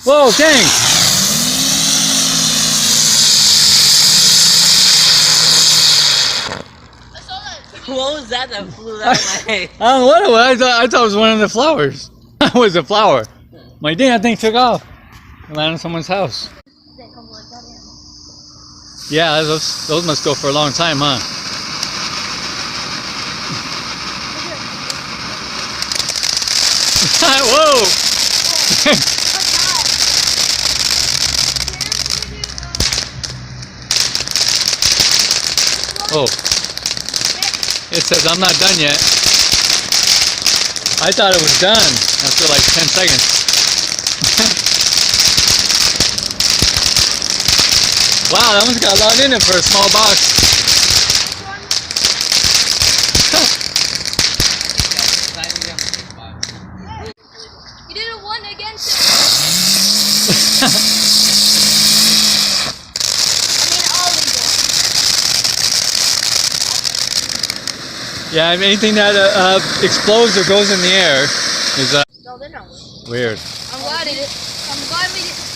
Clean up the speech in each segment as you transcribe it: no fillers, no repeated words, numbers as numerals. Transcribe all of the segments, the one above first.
Whoa, dang! What was that flew that way? I don't know what it was. I thought it was one of the flowers. It was a flower. My dang, that thing took off. It landed on someone's house. Yeah, those must go for a long time, huh? Whoa! Oh. It says I'm not done yet. I thought it was done after like 10 seconds. Wow, that one's got a lot in it for a small box. You did a one against it. Yeah, I mean, anything that explodes or goes in the air is No, they're not. weird. I'm glad we did.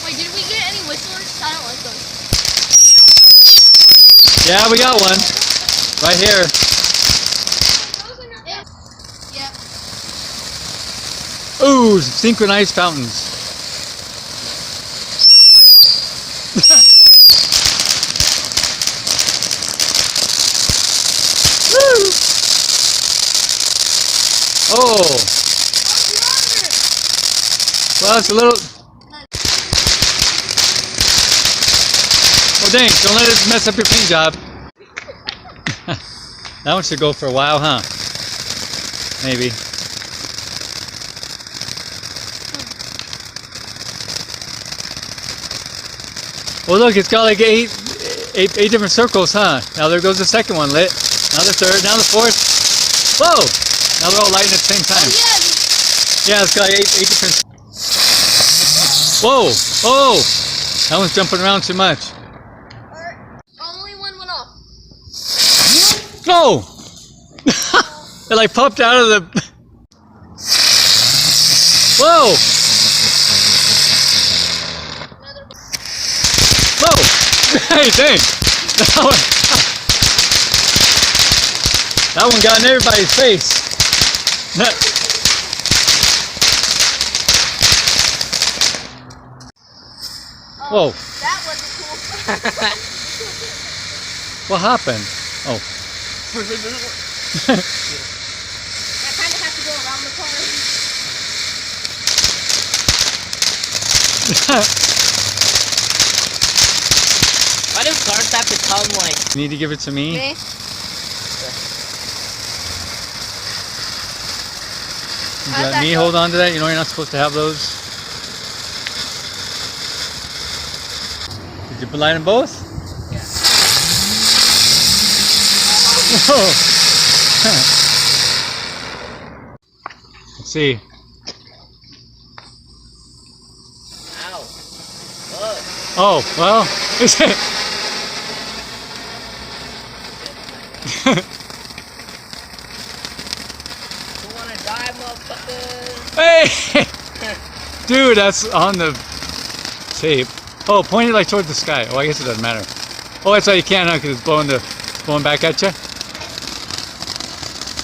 Wait, did we get any whistlers? I don't like those. Yeah, we got one right here. Yeah. Ooh, synchronized fountains. Woo! Oh. Well, it's a little. Well, dang! Don't let it mess up your paint job. That one should go for a while, huh? Maybe. Well, look, it's got like eight different circles, huh? Now there goes the second one lit. Now the third. Now the fourth. Whoa! Now they're all lighting at the same time. Yeah, it's got eight different. Whoa! Oh! That one's jumping around too much. Only one went off. No! It like popped out of the. Whoa! Whoa! Hey, dang! That one got in everybody's face. Whoa! That wasn't cool. What happened? Oh. I kind of have to go around the corner. Why do cards have to come like? You need to give it to me? Me? You let me hold on to that? You know you're not supposed to have those? Did you light them both? Yeah. Whoa. Let's see. Ow. Look. Oh, well, is it? You wanna die, motherfucker? Hey! Dude, that's on the tape. Oh, point it like toward the sky. Oh, I guess it doesn't matter. Oh, that's why you can't, huh? Because it's blowing back at you.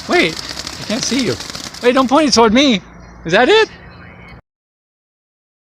Wait, I can't see you. Wait, don't point it toward me. Is that it?